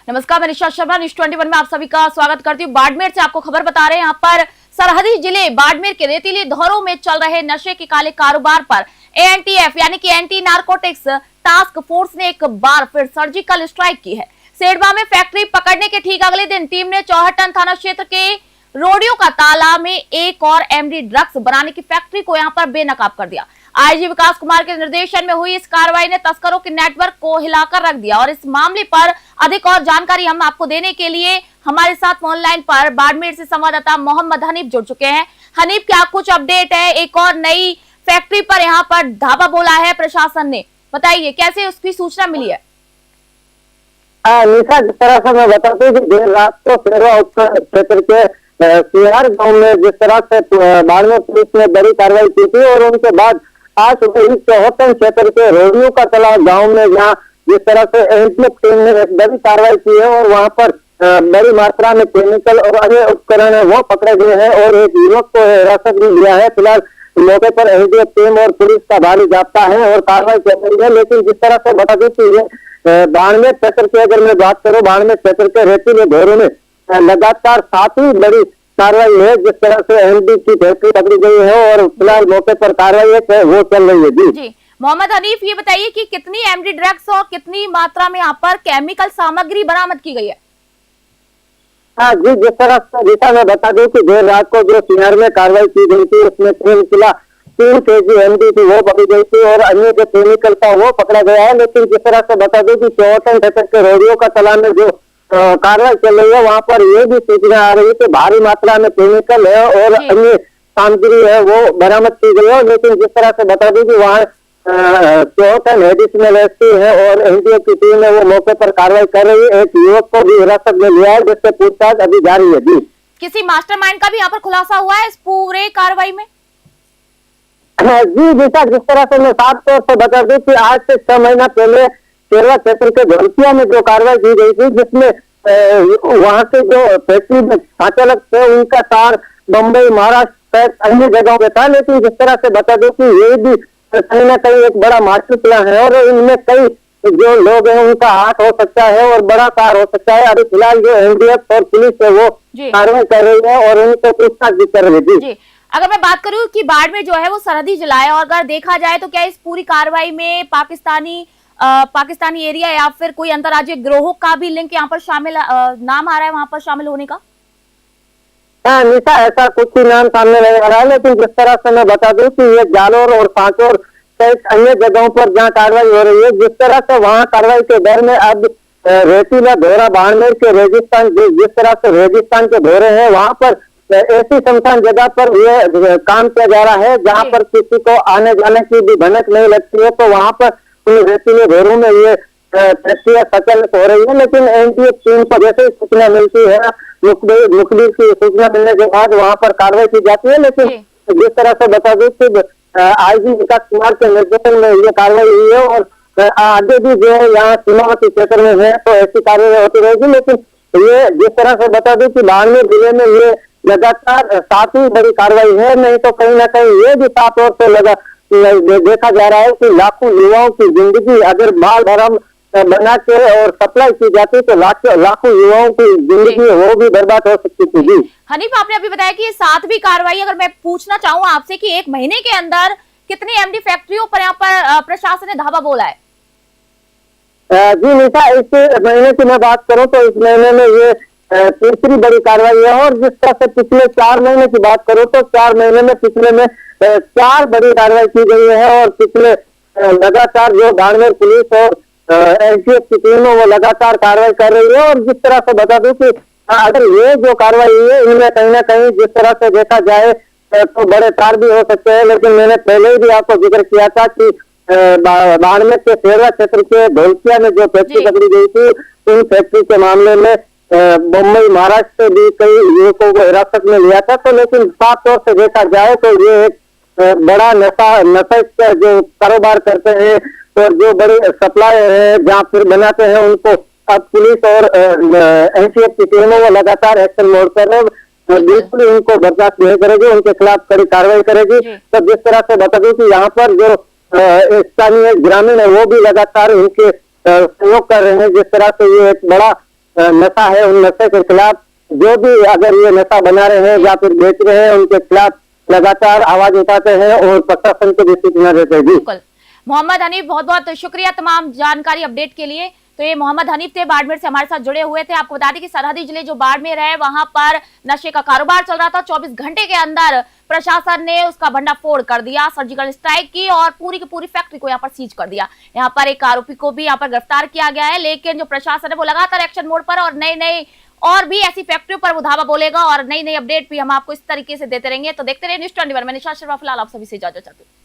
नमस्कार, मैं निशा शर्मा, न्यूज़ 21 में आप सभी का स्वागत करती हूँ। बाड़मेर से आपको खबर बता रहे हैं। यहाँ पर सरहदी जिले बाड़मेर के रेतीली धौरों में चल रहे नशे के काले कारोबार पर एएनटीएफ यानी कि एंटी नारकोटिक्स टास्क फोर्स ने एक बार फिर सर्जिकल स्ट्राइक की है। सेडवा में फैक्ट्री पकड़ने के ठीक अगले दिन टीम ने चौहटन थाना क्षेत्र के रोडियो का ताला में एक और एमडी ड्रग्स बनाने की फैक्ट्री को यहाँ पर बेनकाब कर दिया। आईजी विकास कुमार के निर्देशन में हुई इस कार्रवाई ने तस्करों के नेटवर्क को हिलाकर रख दिया और इस मामले पर अधिक और जानकारी हम आपको देने के लिए हमारे साथ ऑनलाइन पर बाड़मेर से संवाददाता मोहम्मद हनीफ जुड़ चुके हैं। हनीफ, क्या कुछ अपडेट है? एक और नई फैक्ट्री पर यहाँ पर धावा बोला है प्रशासन ने, बताइए कैसे उसकी सूचना मिली है? निशा, जिस तरह से मैं बताती हूँ देर रात को सेरवा क्षेत्र के सियार गांव में जिस तरह से बाड़मेर पुलिस ने बड़ी कार्रवाई की थी और उनके बाद आज सुबह इस चौहटन क्षेत्र के रोडियो का तालाब गांव में जहाँ जिस तरह से एएनटीएफ टीम ने एक बड़ी कार्रवाई की है और वहां पर बड़ी मात्रा में केमिकल और अन्य उपकरण है वो पकड़े गए हैं और एक युवक को हिरासत में लिया है। फिलहाल मौके पर एएनटीएफ टीम और पुलिस का भारी जाब्ता है और कार्रवाई चल रही है। लेकिन जिस तरह से बता दें कि बाड़मेर क्षेत्र की अगर मैं बात करूँ, बाड़मेर क्षेत्र के रेतीले धौरों में लगातार 7वीं बड़ी कार्रवाई है। जिस तरह से एमडी की फैक्ट्री पकड़ी गई है और फिलहाल मौके पर कार्रवाई है वो चल रही है। जी मोहम्मद हनीफ, ये बताइए कि कितनी एमडी ड्रग्स और कितनी मात्रा में यहाँ पर केमिकल सामग्री बरामद की गई है? हाँ जी, जिस तरह से दिशा में बता दूं कि देर रात को जो सियार में कार्रवाई की गई थी उसमें 3 kg एमडी थी वो पकड़ी गई थी और अन्य जो केमिकल था वो पकड़ा गया है। लेकिन जिस तरह से बता दूं कि चौहटन क्षेत्र के रोडियो का तालाब में जो कार्रवाई चल रही है वहां पर ये भी सूचना आ रही है कि भारी मात्रा में केमिकल है और अन्य सामग्री है वो बरामद की गई है। लेकिन जिस तरह से बता दूं कि वहाँ चौहटन एडिशनल एसपी है और एनटीएफ की टीम है वो मौके पर कार्रवाई कर रही है। एक युवक को भी हिरासत में लिया है जिससे पूछताछ अभी जारी है। जी, किसी मास्टरमाइंड का भी यहाँ पर खुलासा हुआ है इस पूरे कार्रवाई में? जी दिशा, जिस तरह से मैं साफ तौर से बता दूं कि आज से 6 महीना पहले सेरवा क्षेत्र के धोलकिया में जो कार्रवाई की गई थी जिसमें वहां से जो फैक्ट्री में संचालक थे उनका तार मुंबई, महाराष्ट्र, अन्य जगहों पे था। लेकिन जिस तरह से बता दो कि ये भी कहीं ना कहीं एक बड़ा मास्टर प्लान है और इनमें कई जो लोग हैं उनका हाथ हो सकता है और बड़ा कार हो सकता है। अभी फिलहाल जो एनडीएफ और पुलिस है वो कार्रवाई कर रही है और उनको पूछताछ भी कर रही है। अगर मैं बात करूं कि बाड़मेर जो है वो सरहदी जिला है और अगर देखा जाए तो क्या इस पूरी कार्रवाई में पाकिस्तानी एरिया या फिर कोई अंतर्राज्यीय गिरोह का भी लिंक यहाँ पर शामिल नाम आ रहा है वहां पर शामिल होने का? हाँ निशा, ऐसा कुछ ही नाम सामने नहीं आ रहा है। लेकिन जिस तरह से मैं बता दूं कि ये जालोर और सांचौर सहित अन्य जगहों पर जहाँ कार्रवाई हो रही है, जिस तरह से वहाँ कार्रवाई के दर में अब रेतीला धौरा बाड़मेर के रेगिस्तान जिस तरह से रेगिस्तान के धौरे हैं वहां पर ऐसी शमशान जगह पर ये काम किया जा रहा है जहाँ पर किसी को आने जाने की भी भनक नहीं लगती है। तो वहां पर रेतीले धौरों में ये फैक्ट्रियां संचालित हो रही है। लेकिन एनटीएफ टीम को जैसे ही सूचना मिलती है, मुखबिर की सूचना मिलने के बाद वहां पर कार्रवाई की जाती है। लेकिन जिस तरह से बता दूं कि आईजी विकास कुमार के निर्देशन में ये कार्रवाई हुई है और आगे भी जो है यहाँ सीमावर्ती क्षेत्र में है तो ऐसी कार्रवाई होती रहेगी। लेकिन ये जिस तरह से बता दूं कि बाड़मेर जिले में ये लगातार 7वीं बड़ी कार्रवाई है। नहीं तो कहीं ना कहीं ये भी साफ तौर से देखा जा रहा है कि लाखों युवाओं की जिंदगी अगर बाल भरम बना के और सप्लाई की जाती तो लाखों युवाओं की जिंदगी वो भी बर्बाद हो सकती थी। जी हनीफ, आपने अभी बताया कि ये 7वीं कार्रवाई, अगर मैं पूछना चाहूँ आपसे कि 1 महीने के अंदर कितनी एमडी फैक्ट्रियों पर यहाँ पर प्रशासन ने धावा बोला है? जी निशा, इस महीने की मैं बात करूँ तो इस महीने में ये तीसरी बड़ी कार्रवाई है। और जिस तरह से पिछले 4 महीने की बात करूँ तो 4 महीने में पिछले में 4 बड़ी कार्रवाई की गई है और पिछले लगातार जो बाड़मेर पुलिस और एनटीएफ की टीम है वो लगातार कार्रवाई कर रही है। और जिस तरह से बता दूं कि अगर ये जो कार्रवाई है इनमें कहीं ना कहीं जिस तरह से देखा जाए तो बड़े तार भी हो सकते हैं। लेकिन मैंने पहले ही भी आपको जिक्र किया था कि बाड़मेर के सेरवा क्षेत्र के धोलकिया में जो फैक्ट्री पकड़ी गई थी उन फैक्ट्री के मामले में मुंबई, महाराष्ट्र से भी कई युवकों को हिरासत में लिया था। तो लेकिन साफ तौर से देखा जाए तो ये एक बड़ा नशा का जो कारोबार करते हैं और जो बड़े सप्लायर है जहाँ फिर बनाते हैं उनको अब पुलिस और एनटीएफ की टीमों वो लगातार एक्शन मोड पर है। बिल्कुल उनको बर्दाश्त नहीं करेगी, उनके खिलाफ कड़ी कार्रवाई करेगी। तो जिस तरह से बता दूं कि यहाँ पर जो स्थानीय ग्रामीण है वो भी लगातार उनके सहयोग कर रहे हैं। जिस तरह से ये एक बड़ा नशा है, उन नशे के खिलाफ जो भी अगर ये नशा बना रहे हैं या फिर बेच रहे हैं, उनके खिलाफ लगातार आवाज उठाते हैं और प्रशासन को भी सूचना देते हैं। जी बिल्कुल। मोहम्मद हनीफ, बहुत बहुत शुक्रिया तमाम जानकारी अपडेट के लिए। तो ये मोहम्मद हनीफ थे, बाड़मेर से हमारे साथ जुड़े हुए थे। आपको बता दें कि सरहदी जिले जो बाड़मेर है वहां पर नशे का कारोबार चल रहा था। 24 घंटे के अंदर प्रशासन ने उसका भंडाफोड़ कर दिया, सर्जिकल स्ट्राइक की और पूरी की पूरी फैक्ट्री को यहाँ पर सीज कर दिया। यहाँ पर एक आरोपी को भी यहाँ पर गिरफ्तार किया गया है, लेकिन जो प्रशासन है वो लगातार एक्शन मोड पर और नई नई और भी ऐसी फैक्ट्रियों पर वो धावा बोलेगा और नई नई अपडेट भी हम आपको इस तरीके से देते रहेंगे। तो देखते रहिए न्यूज़ 21। मैं निशा शर्मा, फिलहाल आप सभी से इजाजत चाहती हूँ।